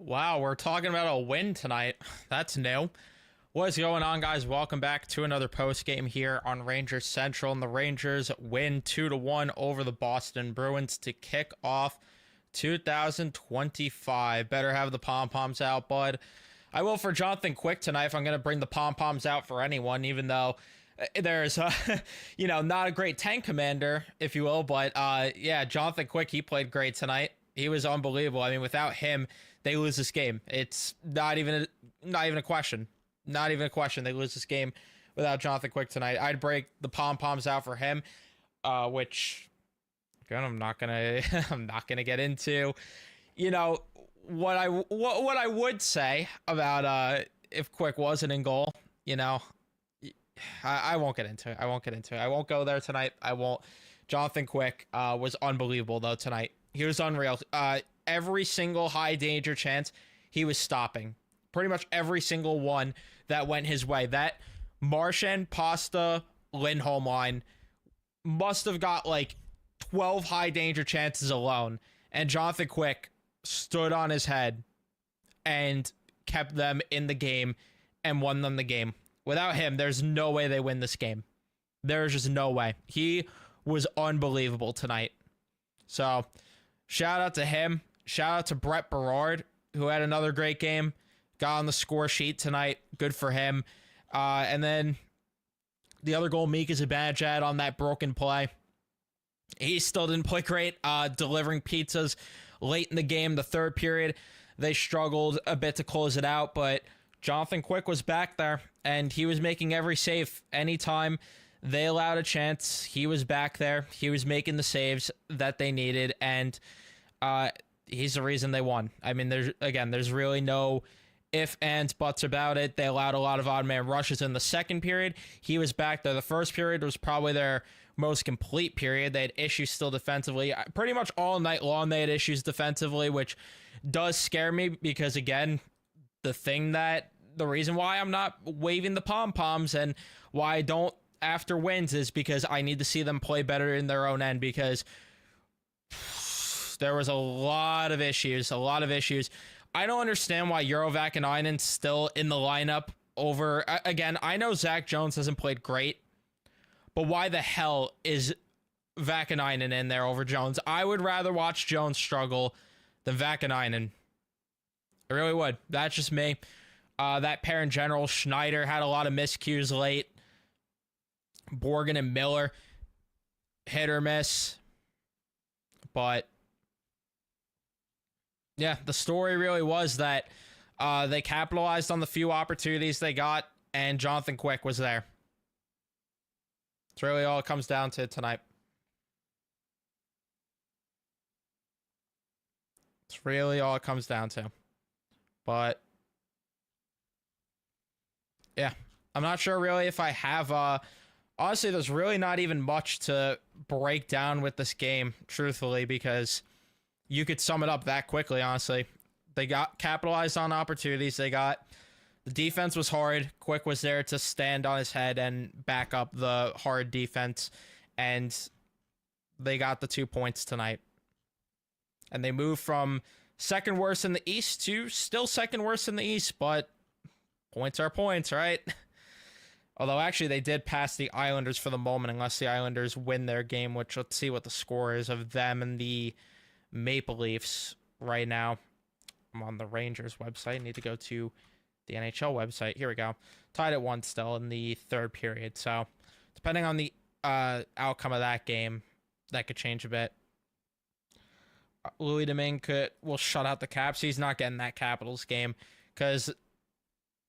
Wow, we're talking about a win tonight. That's new. What is going on, guys? Welcome back to another post game here on Rangers Central. And the Rangers win 2-1 over the Boston Bruins to kick off 2025. Better have the pom-poms out, bud. I will for Jonathan Quick tonight if I'm going to bring the pom-poms out for anyone, even though there's, not a great tank commander, if you will. But, yeah, Jonathan Quick, he played great tonight. He was unbelievable. I mean, without him, they lose this game. It's not even a question. Not even a question. They lose this game without Jonathan Quick tonight. I'd break the pom-poms out for him, which again, I'm not gonna get into. You know what I would say about if Quick wasn't in goal. I won't get into it. I won't go there tonight. I won't. Jonathan Quick was unbelievable though tonight. He was unreal. Every single high danger chance he was stopping. Pretty much every single one that went his way. That Marchand, Pasta, Lindholm line must have got like 12 high danger chances alone. And Jonathan Quick stood on his head and kept them in the game and won them the game. Without him, there's no way they win this game. There's just no way. He was unbelievable tonight. So, shout out to him. Shout out to Brett Berard, who had another great game. Got on the score sheet tonight. Good for him. And then the other goal Mika Zibanejad had on that broken play. He still didn't play great. Delivering pizzas late in the game. The third period, they struggled a bit to close it out. But Jonathan Quick was back there, and he was making every save. Anytime they allowed a chance, he was back there. He was making the saves that they needed, and he's the reason they won. I mean, there's really no ifs, ands, buts about it. They allowed a lot of odd man rushes in the second period. He was back there. The first period was probably their most complete period. They had issues still defensively. Pretty much all night long they had issues defensively, which does scare me because, again, the reason why I'm not waving the pom-poms and why I don't after wins is because I need to see them play better in their own end, because there was a lot of issues. I don't understand why Euro Vakanainen's still in the lineup over, again, I know Zach Jones hasn't played great, but why the hell is Vakanainen in there over Jones? I would rather watch Jones struggle than Vakanainen. I really would. That's just me. That pair in general, Schneider had a lot of miscues late. Borgen and Miller, hit or miss. But yeah, the story really was that they capitalized on the few opportunities they got, and Jonathan Quick was there. It's really all it comes down to tonight. It's really all it comes down to. But yeah, I'm not sure really if I have honestly, there's really not even much to break down with this game, truthfully, because you could sum it up that quickly, honestly. They got capitalized on opportunities. The defense was hard. Quick was there to stand on his head and back up the hard defense, and they got the 2 points tonight. And they moved from second worst in the East to still second worst in the East, but points are points, right? Although, actually, they did pass the Islanders for the moment, unless the Islanders win their game, which let's see what the score is of them and the Maple Leafs right now. I'm on the Rangers website. I need to go to the NHL website. Here we go. Tied at 1 still in the third period. So, depending on the outcome of that game, that could change a bit. Louis Domingue will shut out the Caps. He's not getting that Capitals game because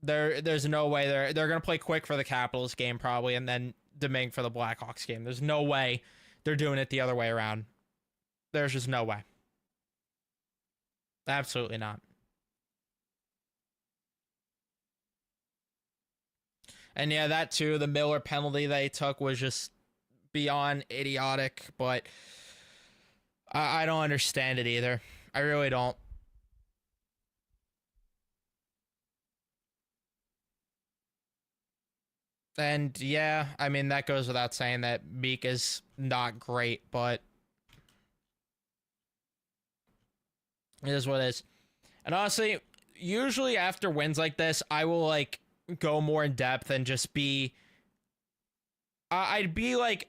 there's no way they're going to play Quick for the Capitals game probably, and then Domingue for the Blackhawks game. There's no way they're doing it the other way around. There's just no way. Absolutely not. And yeah, that too, the Miller penalty they took was just beyond idiotic, but I don't understand it either. I really don't. And yeah, I mean, that goes without saying that Meek is not great, but it is what it is. And honestly, usually after wins like this, I will like go more in depth and just be I'd be like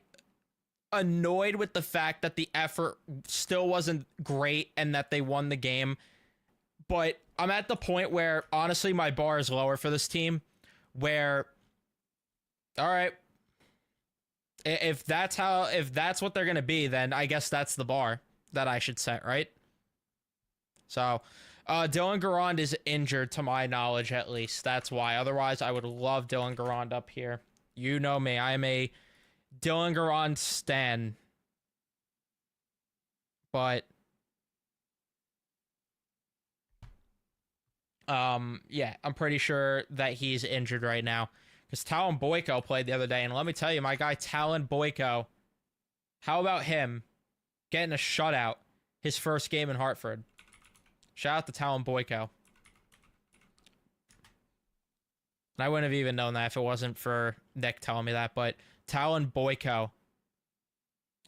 annoyed with the fact that the effort still wasn't great and that they won the game. But I'm at the point where honestly my bar is lower for this team, where all right, if that's what they're going to be, then I guess that's the bar that I should set, right? So, Dylan Garand is injured to my knowledge, at least. That's why. Otherwise, I would love Dylan Garand up here. You know me. I am a Dylan Garand stan. But yeah, I'm pretty sure that he's injured right now. Because Talon Boyko played the other day, and let me tell you, my guy Talon Boyko, how about him getting a shutout his first game in Hartford? Shout out to Talon Boyko. And I wouldn't have even known that if it wasn't for Nick telling me that, but Talon Boyko,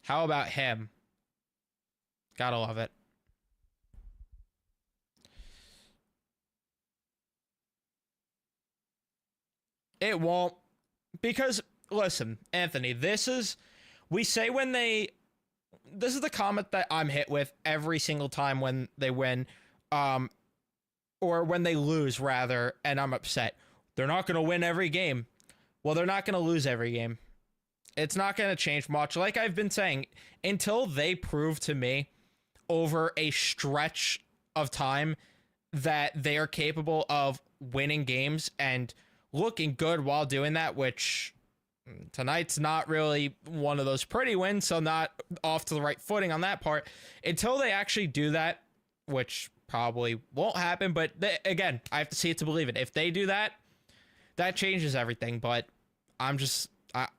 how about him? Gotta love it. It won't, because listen, Anthony, this is the comment that I'm hit with every single time when they win, or when they lose rather, and I'm upset. They're not going to win every game. Well, they're not going to lose every game. It's not going to change much. Like I've been saying, until they prove to me over a stretch of time that they are capable of winning games and looking good while doing that, which tonight's not really one of those pretty wins, so not off to the right footing on that part. Until they actually do that, which probably won't happen, but again, I have to see it to believe it. If they do that, that changes everything, but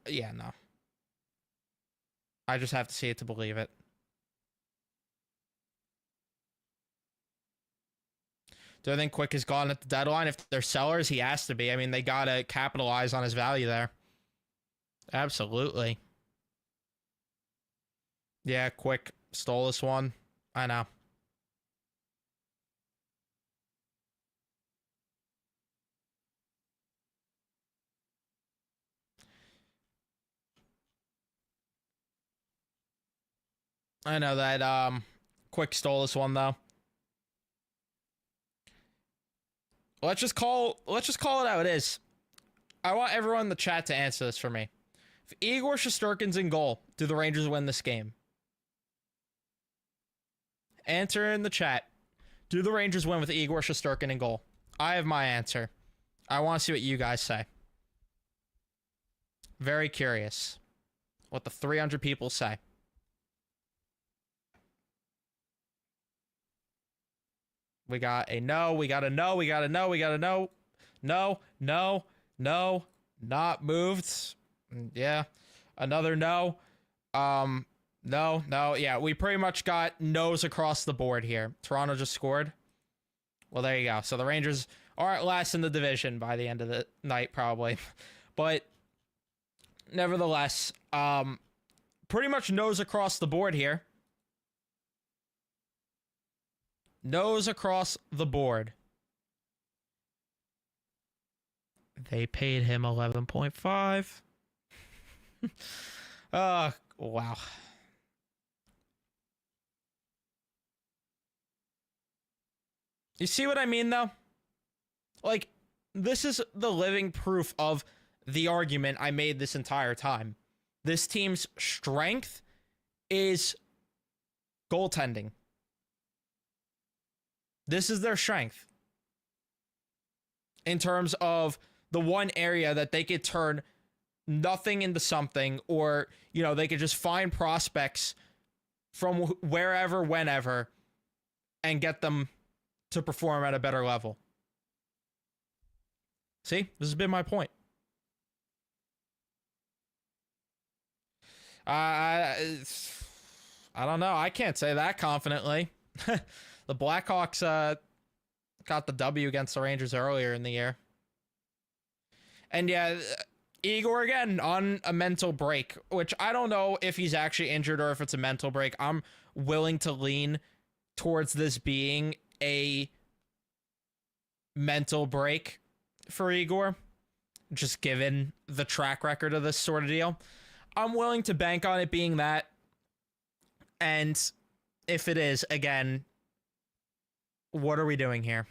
yeah, no. I just have to see it to believe it. Do I think Quick is gone at the deadline? If they're sellers, he has to be. I mean, they got to capitalize on his value there. Absolutely. Yeah, Quick stole this one. I know. I know that Quick stole this one though. Let's just call it how it is. I want everyone in the chat to answer this for me. If Igor Shesterkin's in goal, do the Rangers win this game? Answer in the chat. Do the Rangers win with Igor Shesterkin in goal? I have my answer. I want to see what you guys say. Very curious what the 300 people say. We got a no, we got a no, we got a no, we got a no. No, no, no, not moved. Yeah, another no. No, yeah, we pretty much got no's across the board here. Toronto just scored. Well, there you go. So the Rangers are at last in the division by the end of the night, probably. But nevertheless, pretty much no's across the board here. No's across the board. They paid him 11.5. Oh, wow. You see what I mean, though? Like, this is the living proof of the argument I made this entire time. This team's strength is goaltending. This is their strength. In terms of the one area that they could turn nothing into something, or, you know, they could just find prospects from wherever, whenever, and get them to perform at a better level. See, this has been my point. I don't know. I can't say that confidently. The Blackhawks got the W against the Rangers earlier in the year. And yeah, Igor again on a mental break, which I don't know if he's actually injured or if it's a mental break. I'm willing to lean towards this being a mental break for Igor, just given the track record of this sort of deal. I'm willing to bank on it being that. And if it is, again, what are we doing here?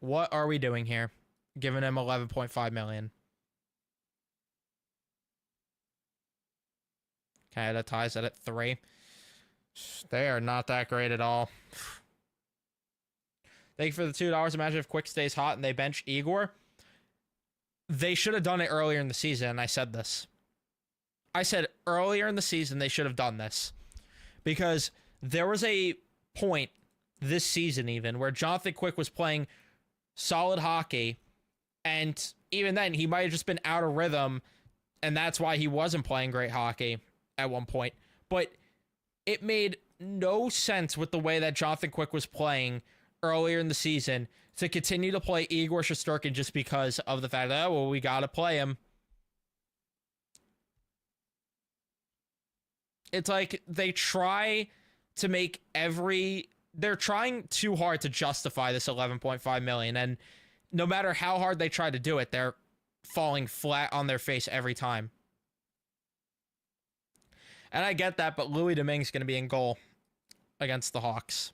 What are we doing here? Giving him 11.5 million. Okay, that ties it at 3. They are not that great at all. Thank you for the $2. Imagine if Quick stays hot and they bench Igor. They should have done it earlier in the season, and I said this. I said earlier in the season they should have done this. Because there was a point this season even where Jonathan Quick was playing solid hockey, and even then he might have just been out of rhythm, and that's why he wasn't playing great hockey at one point. But it made no sense with the way that Jonathan Quick was playing earlier in the season to continue to play Igor Shesterkin just because of the fact that, oh, well, we got to play him. It's like they try to make they're trying too hard to justify this 11.5 million, and no matter how hard they try to do it, they're falling flat on their face every time. And I get that, but Louis Domingue's going to be in goal against the Hawks.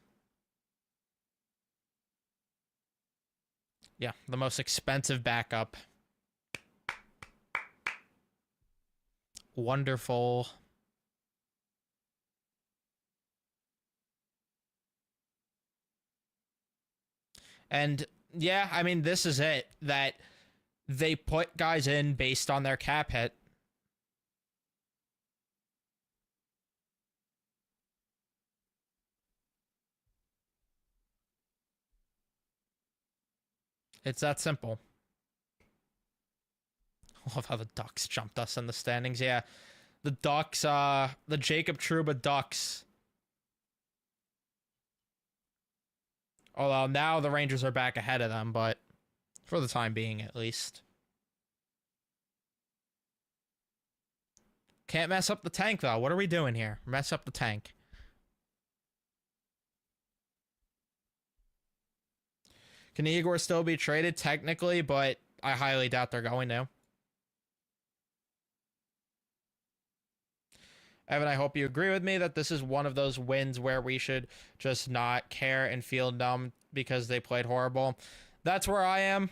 Yeah, the most expensive backup. Wonderful. And yeah, I mean, this is it. That they put guys in based on their cap hit. It's that simple. I love how the Ducks jumped us in the standings. Yeah, the Ducks, the Jacob Trouba Ducks. Although now the Rangers are back ahead of them, but for the time being, at least. Can't mess up the tank, though. What are we doing here? Mess up the tank. Can Igor still be traded? Technically, but I highly doubt they're going to. Evan, I hope you agree with me that this is one of those wins where we should just not care and feel dumb because they played horrible. That's where I am.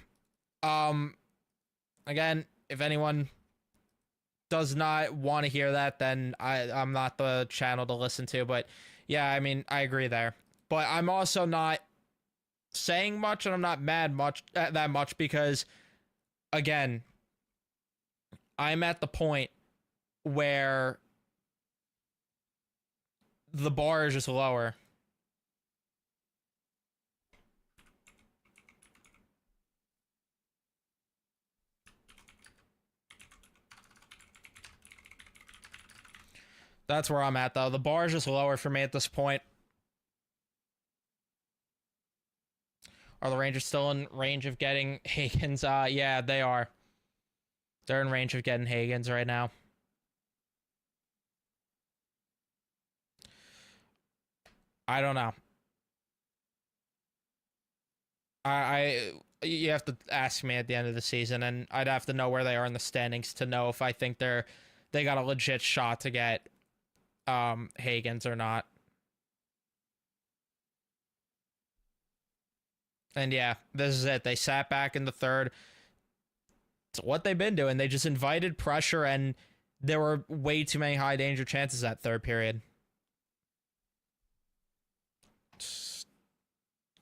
Again, if anyone does not want to hear that, then I'm not the channel to listen to. But yeah, I mean, I agree there. But I'm also not saying much, and I'm not mad that much because, again, I'm at the point where the bar is just lower. That's where I'm at, though. The bar is just lower for me at this point. Are the Rangers still in range of getting Higgins? Yeah, they are. They're in range of getting Higgins right now. I don't know. You have to ask me at the end of the season, and I'd have to know where they are in the standings to know if I think they got a legit shot to get Higgins or not. And yeah, this is it. They sat back in the third. It's what they've been doing. They just invited pressure, and there were way too many high danger chances that third period.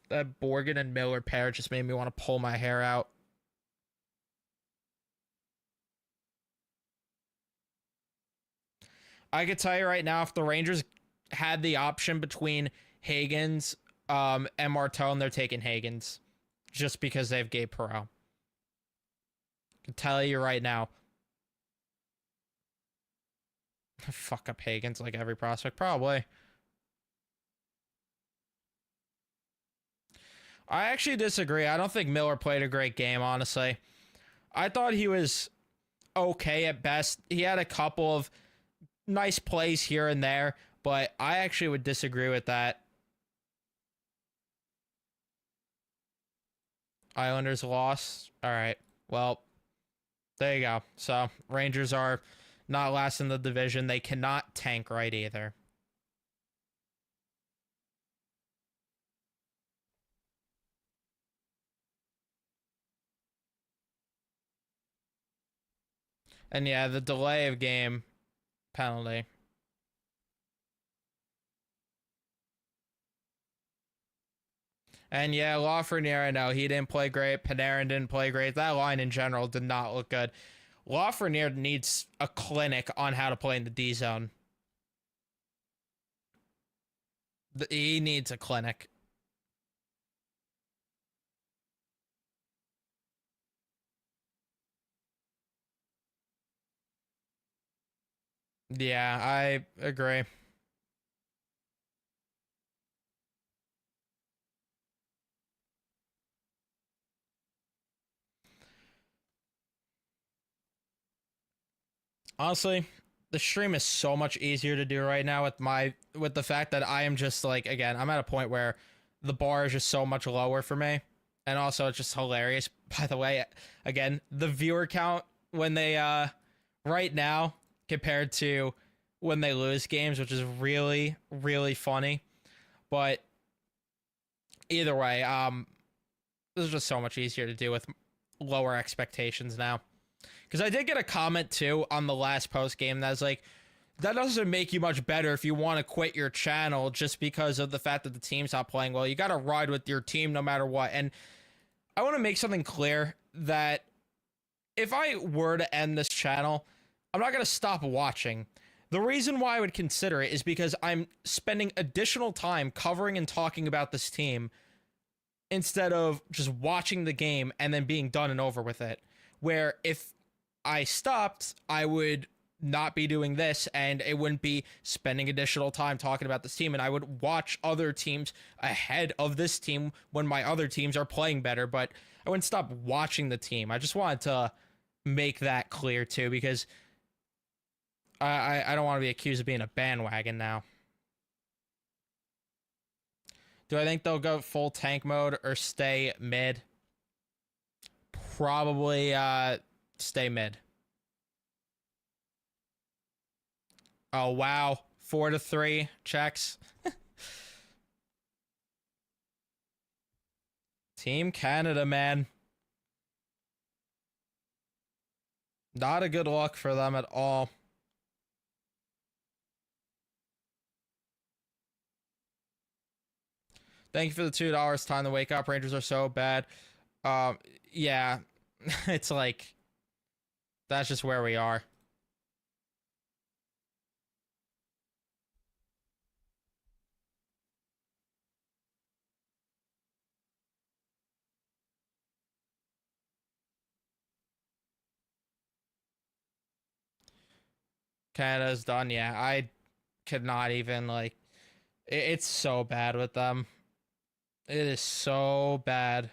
That Borgen and Miller pair just made me want to pull my hair out. I could tell you right now, if the Rangers had the option between Higgins and Martone, they're taking Higgins just because they have Gabe Perreault. I can tell you right now. Fuck up Higgins like every prospect, probably. I actually disagree. I don't think Miller played a great game, honestly. I thought he was okay at best. He had a couple of nice plays here and there, but I actually would disagree with that. Islanders lost. All right. Well, there you go. So Rangers are not last in the division. They cannot tank right either. And yeah, the delay of game penalty. And yeah, Lafreniere, I know he didn't play great. Panarin didn't play great. That line in general did not look good. Lafreniere needs a clinic on how to play in the D zone. He needs a clinic. Yeah, I agree. Honestly, the stream is so much easier to do right now with the fact that I am just like, again, I'm at a point where the bar is just so much lower for me. And also it's just hilarious. By the way, again, the viewer count when they right now compared to when they lose games, which is really, really funny. But either way, this is just so much easier to do with lower expectations now. Because I did get a comment too on the last post game that was like, that doesn't make you much better if you want to quit your channel just because of the fact that the team's not playing well. You got to ride with your team no matter what. And I want to make something clear that if I were to end this channel, I'm not going to stop watching. The reason why I would consider it is because I'm spending additional time covering and talking about this team instead of just watching the game and then being done and over with it. Where if I stopped, I would not be doing this and it wouldn't be spending additional time talking about this team, and I would watch other teams ahead of this team when my other teams are playing better, but I wouldn't stop watching the team. I just wanted to make that clear too, because I don't want to be accused of being a bandwagon now. Do I think they'll go full tank mode or stay mid? Probably stay mid. Oh wow, 4-3 checks. Team Canada, man. Not a good look for them at all. Thank you for the $2. Time to wake up. Rangers are so bad. Yeah, it's like that's just where we are. Canada's done. Yeah, I could not even like. It's so bad with them. It is so bad.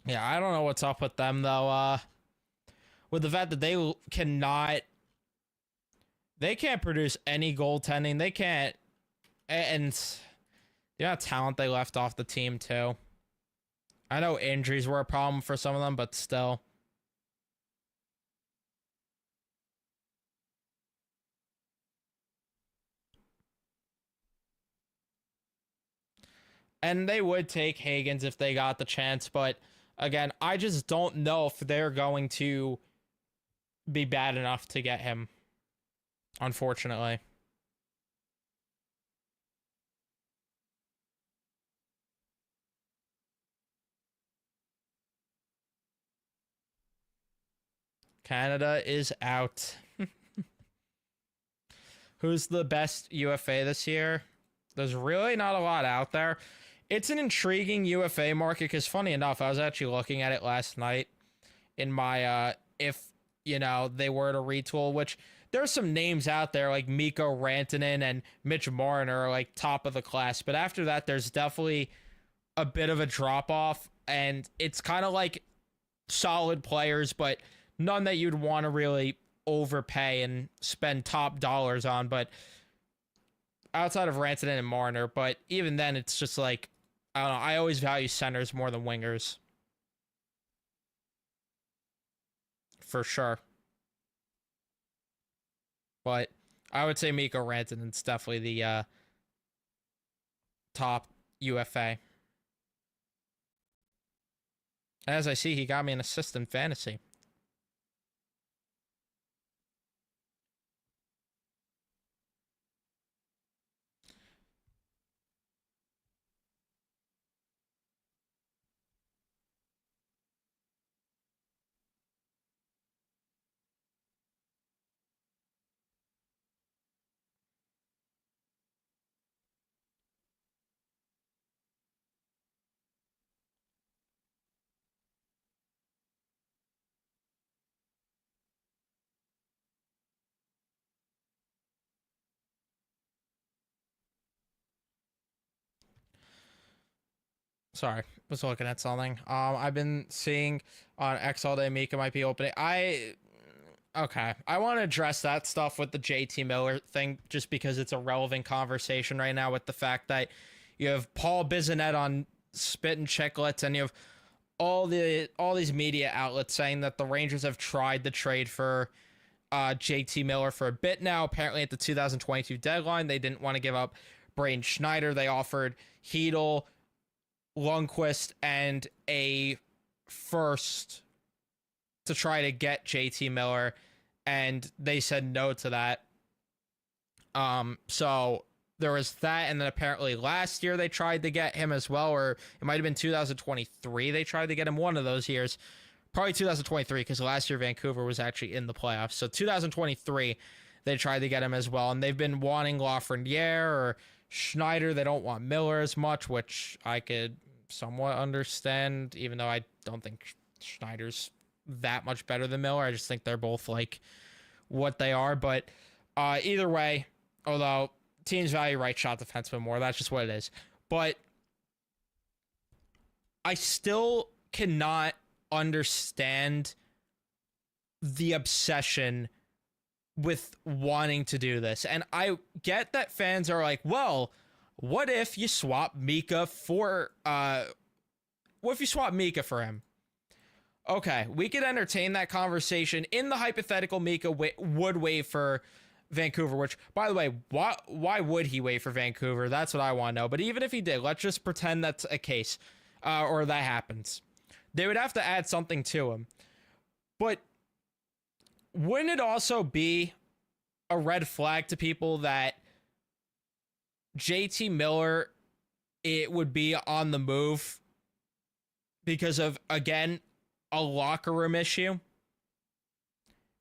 Yeah, I don't know what's up with them though. With the fact that they can't produce any goaltending. They can't, and the amount of talent they left off the team too. I know injuries were a problem for some of them, but still. And they would take Higgins if they got the chance, but again, I just don't know if they're going to be bad enough to get him, unfortunately. Canada is out. Who's the best UFA this year? There's really not a lot out there. It's an intriguing UFA market because, funny enough, I was actually looking at it last night in my if they were to retool, which there's some names out there like Mikko Rantanen and Mitch Marner are like top of the class, but after that there's definitely a bit of a drop off, and it's kind of like solid players, but none that you'd want to really overpay and spend top dollars on. But outside of Rantanen and Marner, but even then, it's just like, I don't know. I always value centers more than wingers, for sure. But I would say Mikko Rantanen's definitely the top UFA. As I see, he got me an assist in fantasy. Sorry, was looking at something. I've been seeing on X all day Mika might be opening. Okay, I want to address that stuff with the JT Miller thing just because it's a relevant conversation right now with the fact that you have Paul Bissonnette on Spit and Chicklets, and you have all these media outlets saying that the Rangers have tried to trade for JT Miller for a bit now. Apparently at the 2022 deadline, they didn't want to give up Braden Schneider. They offered Hedel, Lundqvist, and a first to try to get JT Miller, and they said no to that. So there was that, and then apparently last year they tried to get him as well, or it might have been 2023 they tried to get him, one of those years. Probably 2023, because last year Vancouver was actually in the playoffs. So 2023 they tried to get him as well, and they've been wanting Lafreniere or Schneider. They don't want Miller as much, which I could somewhat understand, even though I don't think Schneider's that much better than Miller. I just think they're both like what they are. But either way, although teams value right shot defenseman more, that's just what it is. But I still cannot understand the obsession with wanting to do this. And I get that fans are like, well, what if you swap Mika for him? Okay, we could entertain that conversation in the hypothetical Mika would waive for Vancouver, which, by the way, why would he waive for Vancouver? That's what I want to know. But even if he did, let's just pretend that's a case, or that happens. They would have to add something to him. But wouldn't it also be a red flag to people that JT Miller, it would be on the move because of, again, a locker room issue?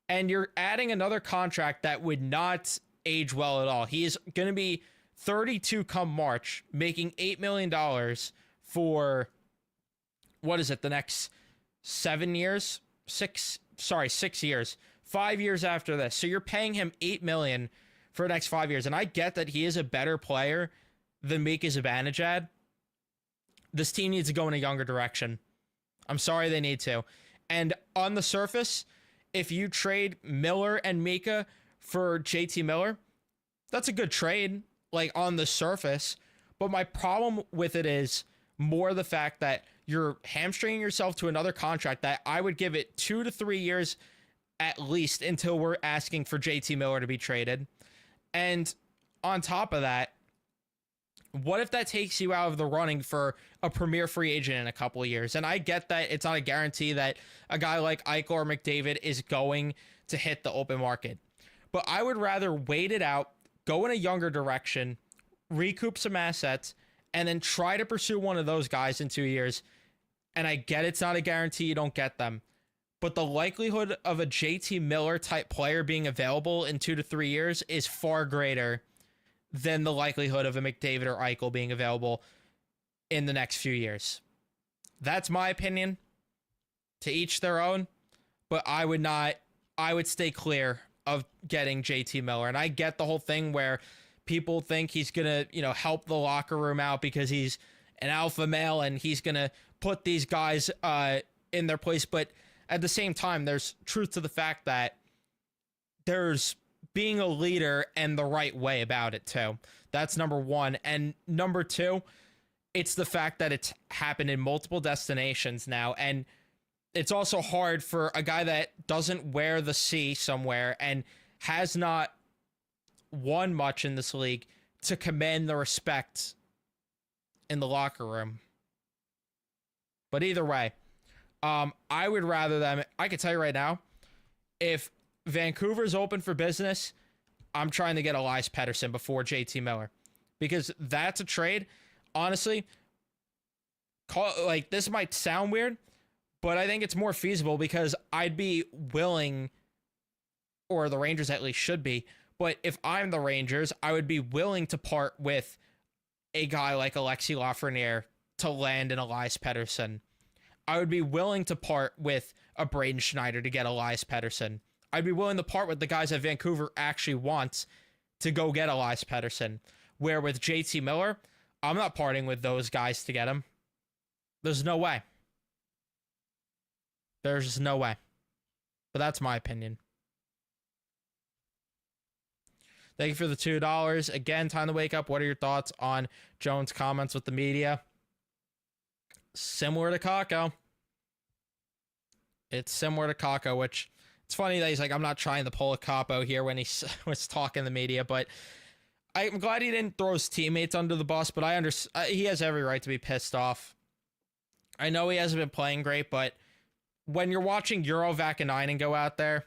And you're adding another contract that would not age well at all. He is going to be 32 come March, making $8 million for, what is it, the next 7 years? 6 years. 5 years after this. So you're paying him $8 million for the next 5 years. And I get that he is a better player than Mika Zibanejad. This team needs to go in a younger direction. I'm sorry, they need to. And on the surface, if you trade Miller and Mika for JT Miller, that's a good trade, like on the surface. But my problem with it is more the fact that you're hamstringing yourself to another contract that I would give it 2 to 3 years at least until we're asking for JT Miller to be traded. And on top of that, what if that takes you out of the running for a premier free agent in a couple of years? And I get that it's not a guarantee that a guy like Eichel or McDavid is going to hit the open market. But I would rather wait it out, go in a younger direction, recoup some assets, and then try to pursue one of those guys in 2 years. And I get it's not a guarantee you don't get them. but the likelihood of a JT Miller type player being available in 2 to 3 years is far greater than the likelihood of a McDavid or Eichel being available in the next few years. That's my opinion. To each their own, but I would stay clear of getting JT Miller. And I get the whole thing where people think he's going to, help the locker room out because he's an alpha male and he's going to put these guys in their place. But at the same time, there's truth to the fact that there's being a leader and the right way about it too. That's number one. And number two, it's the fact that it's happened in multiple destinations now. And it's also hard for a guy that doesn't wear the C somewhere and has not won much in this league to command the respect in the locker room. But either way, I would rather them. I can tell you right now, if Vancouver's open for business, I'm trying to get Elias Pettersson before JT Miller, because that's a trade. Honestly, this might sound weird, but I think it's more feasible because I'd be willing, or the Rangers at least should be, but if I'm the Rangers, I would be willing to part with a guy like Alexis Lafreniere to land an Elias Pettersson. I would be willing to part with a Braden Schneider to get Elias Pettersson. I'd be willing to part with the guys that Vancouver actually wants to go get Elias Pettersson. Where with JT Miller, I'm not parting with those guys to get him. There's no way. There's just no way. But that's my opinion. Thank you for the $2. Again, time to wake up. What are your thoughts on Jones' comments with the media? Similar to Kakko. It's similar to Kakko, which it's funny that he's like, I'm not trying to pull a Capo here when he was talking to the media, but I'm glad he didn't throw his teammates under the bus, but he has every right to be pissed off. I know he hasn't been playing great, but when you're watching Eurovac and Einen go out there,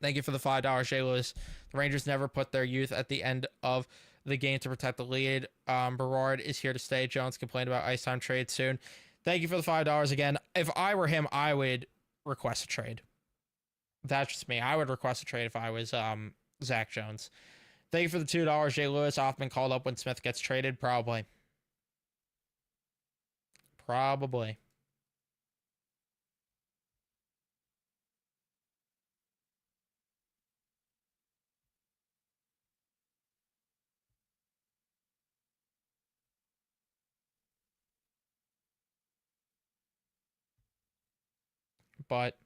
thank you for the $5, Jay Lewis. The Rangers never put their youth at the end of the game to protect the lead. Berard is here to stay. Jones complained about ice time trade soon. Thank you for the $5 again. If I were him, I would request a trade. That's just me. I would request a trade if I was Zach Jones. Thank you for the $2, Jay Lewis. Hoffman called up when Smith gets traded. Probably. But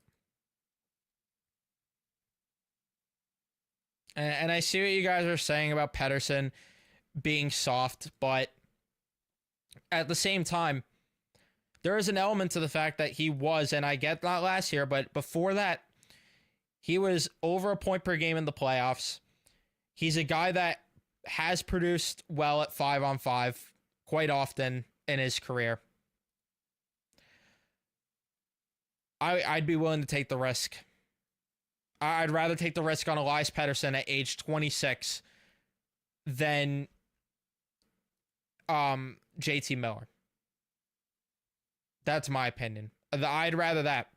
and I see what you guys are saying about Pettersson being soft, but at the same time, there is an element to the fact that he was, and I get not last year, but before that, he was over a point per game in the playoffs. He's a guy that has produced well at 5-on-5 quite often in his career. I'd be willing to take the risk. I'd rather take the risk on Elias Pettersson at age 26 than JT Miller. That's my opinion. I'd rather that.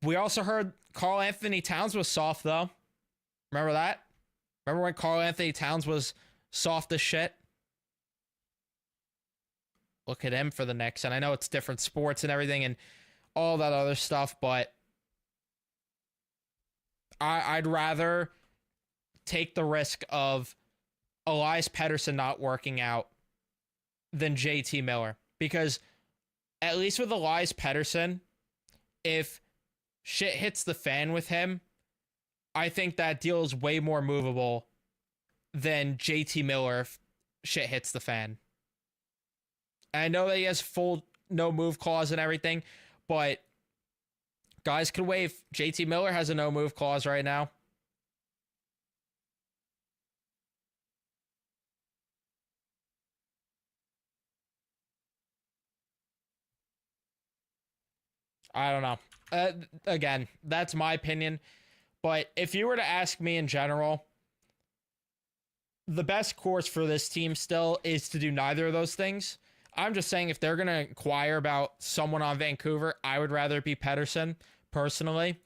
We also heard Karl Anthony Towns was soft, though. Remember that? Remember when Karl Anthony Towns was soft as shit? Look at him for the Knicks. And I know it's different sports and everything and all that other stuff, but I'd rather take the risk of Elias Pettersson not working out than JT Miller. Because at least with Elias Pettersson, if shit hits the fan with him, I think that deal is way more movable than JT Miller if shit hits the fan. And I know that he has full no move clause and everything, but guys can waive. JT Miller has a no move clause right now. I don't know. Again, that's my opinion. But if you were to ask me in general, the best course for this team still is to do neither of those things. I'm just saying if they're going to inquire about someone on Vancouver, I would rather it be Pettersson, personally.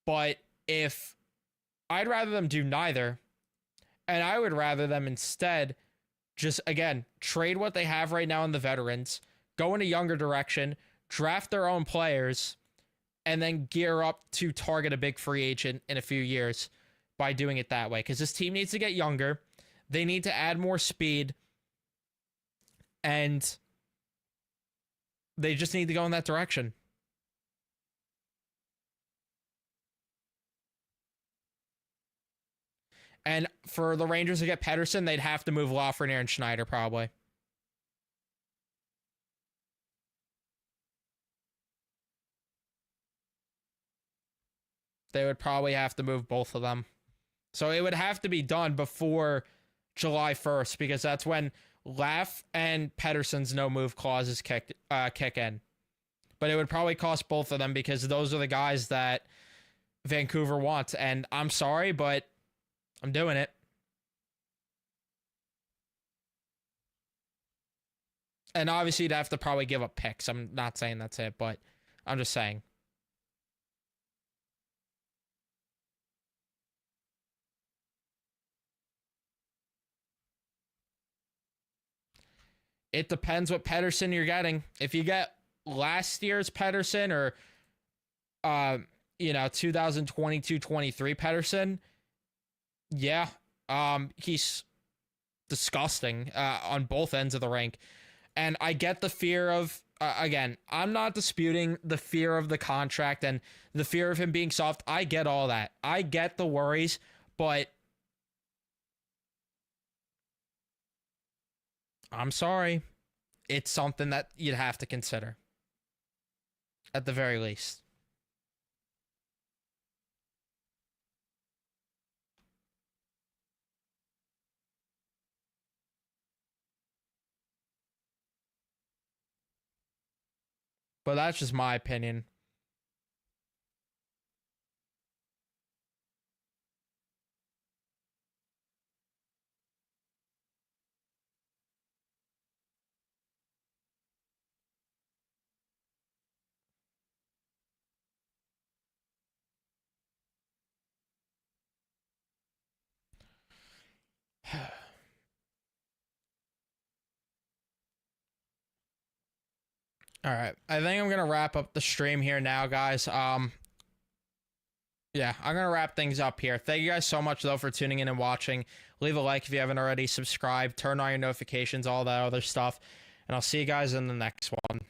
But if I'd rather them do neither, and I would rather them instead just, again, trade what they have right now in the veterans, go in a younger direction, draft their own players, and then gear up to target a big free agent in a few years by doing it that way. Because this team needs to get younger. They need to add more speed. And they just need to go in that direction. And for the Rangers to get Pettersson, they'd have to move Lafreniere and Schneider, probably. They would probably have to move both of them. So it would have to be done before July 1st, because that's when Laf and Pettersson's no-move clauses kick in. But it would probably cost both of them, because those are the guys that Vancouver wants. And I'm sorry, but I'm doing it. And obviously, you'd have to probably give up picks. I'm not saying that's it, but I'm just saying. It depends what Pettersson you're getting. If you get last year's Pettersson or, 2022-23 Pettersson, yeah, he's disgusting on both ends of the rink. And I get the fear of, again, I'm not disputing the fear of the contract and the fear of him being soft. I get all that. I get the worries, but I'm sorry. It's something that you'd have to consider. At the very least. But that's just my opinion. All right. I think I'm going to wrap up the stream here now, guys. Yeah, I'm going to wrap things up here. Thank you guys so much, though, for tuning in and watching. Leave a like if you haven't already. Subscribe. Turn on your notifications, all that other stuff. And I'll see you guys in the next one.